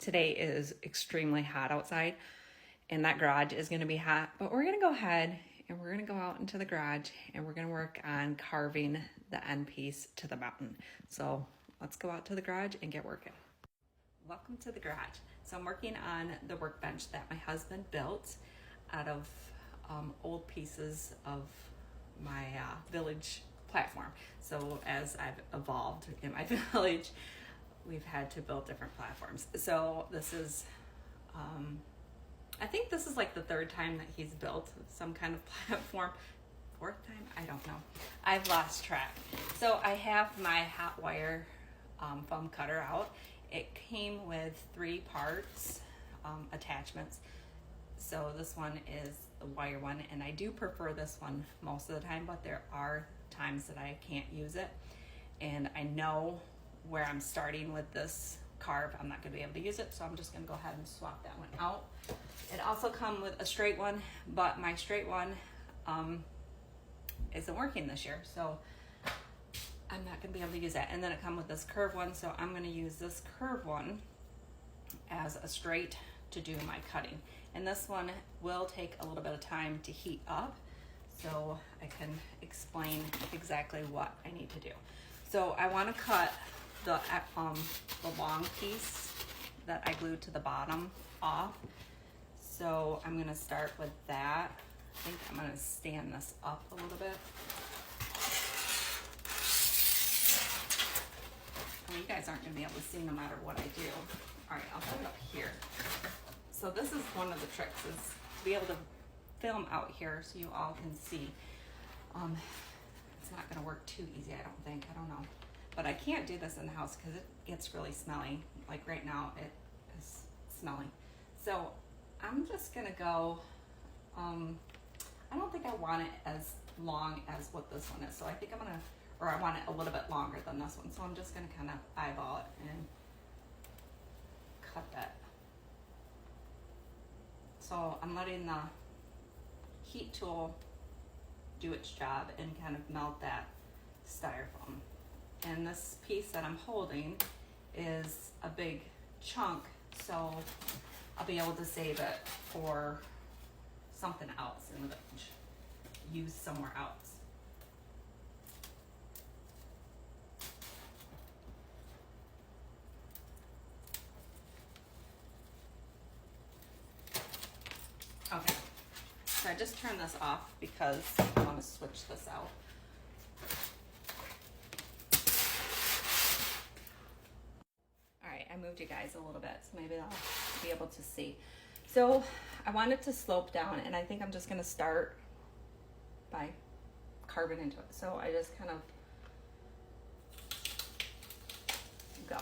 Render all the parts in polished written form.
Today is extremely hot outside and that garage is going to be hot, but we're going to go ahead and we're going to go out into the garage and we're going to work on carving the end piece to the mountain. So let's go out to the garage and get working. Welcome to the garage. So I'm working on the workbench that my husband built out of old pieces of my village platform. So as I've evolved in my village, we've had to build different platforms. So this is, I think this is like the third time that he's built some kind of platform. Fourth time? I don't know. I've lost track. So I have my hot wire foam cutter out. It came with 3 parts, attachments. So this one is the wire one, and I do prefer this one most of the time, but there are times that I can't use it. And I know where I'm starting with this carve, I'm not going to be able to use it, so I'm just going to go ahead and swap that one out. It also comes with a straight one, but my straight one isn't working this year, so I'm not going to be able to use that. And then it comes with this curved one, so I'm going to use this curved one as a straight to do my cutting. And this one will take a little bit of time to heat up, so I can explain exactly what I need to do. So I want to cut the long piece that I glued to the bottom off. So I'm going to start with that. I think I'm going to stand this up a little bit. Well, you guys aren't going to be able to see no matter what I do. All right, I'll put it up here. So this is one of the tricks, is to be able to film out here so you all can see. It's not going to work too easy, I don't think. I don't know. But I can't do this in the house because it gets really smelly. Like right now, it is smelly. So I'm just going to go, I don't think I want it as long as what this one is. So I think I'm going to, or I want it a little bit longer than this one. So I'm just going to kind of eyeball it and cut that. So I'm letting the heat tool do its job and kind of melt that styrofoam. And this piece that I'm holding is a big chunk, so I'll be able to save it for something else and use somewhere else. Okay, so I just turned this off because I want to switch this out. I moved you guys a little bit, so maybe I'll be able to see. So I want it to slope down, and I think I'm just going to start by carving into it. So I just kind of go.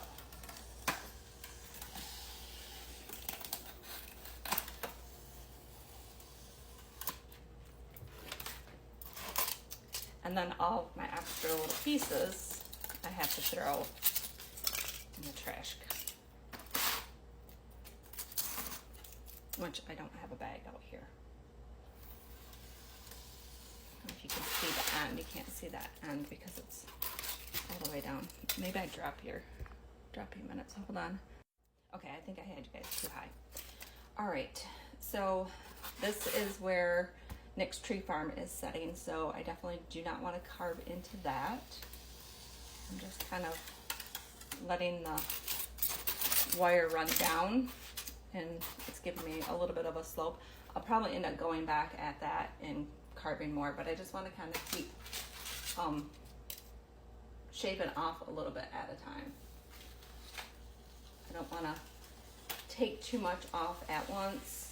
And then all of my extra little pieces I have to throw in the trash can, which I don't have a bag out here. I don't know if you can see the end. You can't see that end because it's all the way down. Maybe I drop you a minute, so hold on. Okay, I think I had you guys too high. All right, so this is where Nick's tree farm is setting, so I definitely do not want to carve into that. I'm just kind of letting the wire run down, and it's giving me a little bit of a slope. I'll probably end up going back at that and carving more, but I just want to kind of keep shaving off a little bit at a time. I don't want to take too much off at once.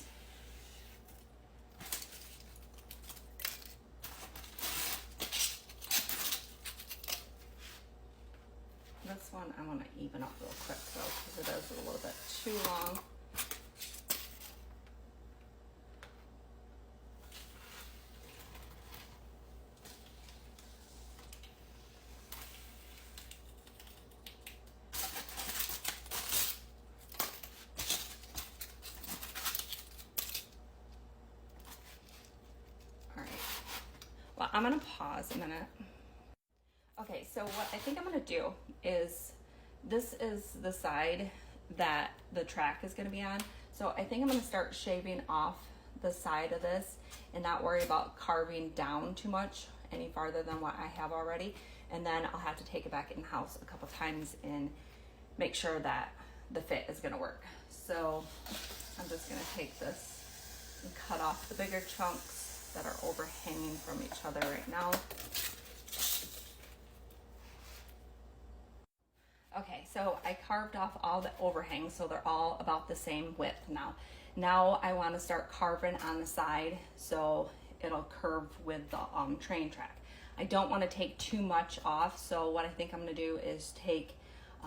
This one I want to even up real quick though, because it is a little bit too long. All right, well, I'm gonna pause a minute. Okay, so what I think I'm gonna do is, this is the side that the track is going to be on. So I think I'm going to start shaving off the side of this and not worry about carving down too much any farther than what I have already. And then I'll have to take it back in house a couple times and make sure that the fit is going to work. So I'm just going to take this and cut off the bigger chunks that are overhanging from each other right now. Okay, so I carved off all the overhangs, so they're all about the same width now. Now I want to start carving on the side so it'll curve with the train track. I don't want to take too much off, so what I think I'm going to do is take,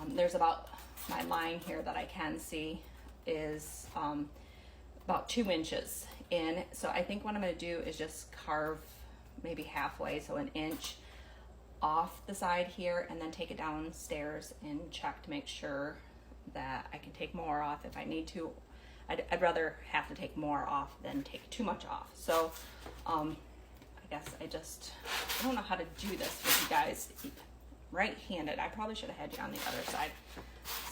there's about, my line here that I can see is about 2 inches in. So I think what I'm going to do is just carve maybe halfway, so 1 inch off the side here, and then take it downstairs and check to make sure that I can take more off if I need to. I'd rather have to take more off than take too much off. So I guess I don't know how to do this with you guys. Right-handed, I probably should have had you on the other side.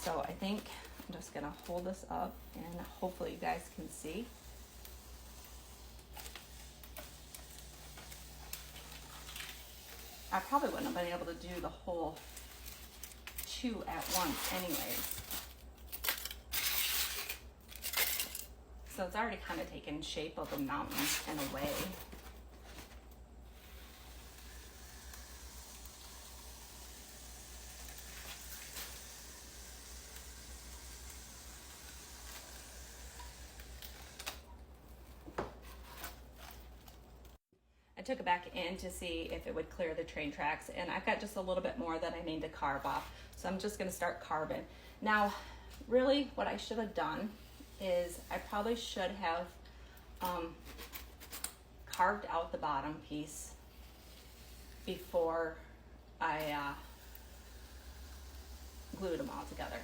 So I think I'm just gonna hold this up and hopefully you guys can see. I probably wouldn't have been able to do the whole 2 at once anyways. So it's already kind of taken shape of the mountain in a way. I took it back in to see if it would clear the train tracks, and I've got just a little bit more that I need to carve off. So I'm just gonna start carving. Now, really what I should have done is I probably should have carved out the bottom piece before I glued them all together.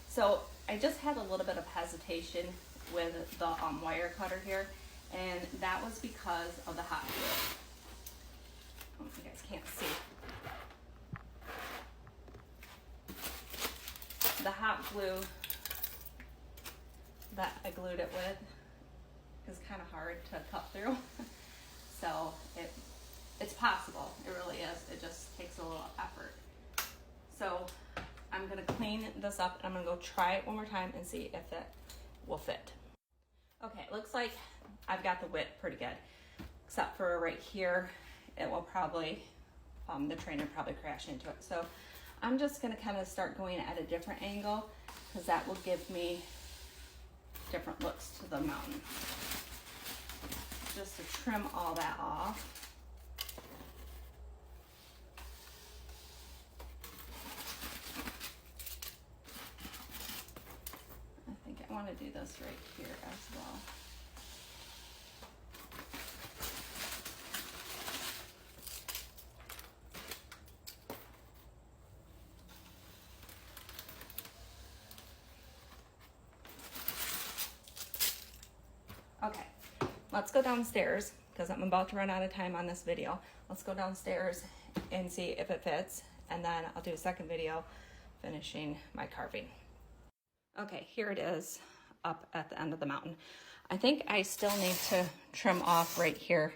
So I just had a little bit of hesitation with the wire cutter here, and that was because of the hot glue. Oh, you guys can't see. The hot glue that I glued it with is kind of hard to cut through. So it's possible, it really is. It just takes a little effort. So I'm gonna clean this up and I'm gonna go try it one more time and see if it will fit. Okay, it looks like I've got the width pretty good, except for right here, it will probably, the train will probably crash into it. So I'm just gonna kind of start going at a different angle because that will give me different looks to the mountain. Just to trim all that off. I think I want to do this right here as well. Okay, let's go downstairs because I'm about to run out of time on this video. Let's go downstairs and see if it fits, and then I'll do a second video finishing my carving. Okay, here it is up at the end of the mountain. I think I still need to trim off right here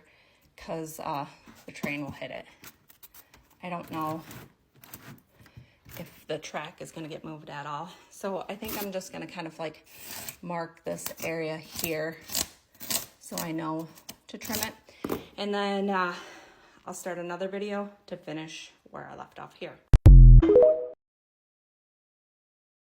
because the train will hit it. I don't know if the track is going to get moved at all. So I think I'm just going to kind of like mark this area here so I know to trim it. And then I'll start another video to finish where I left off here.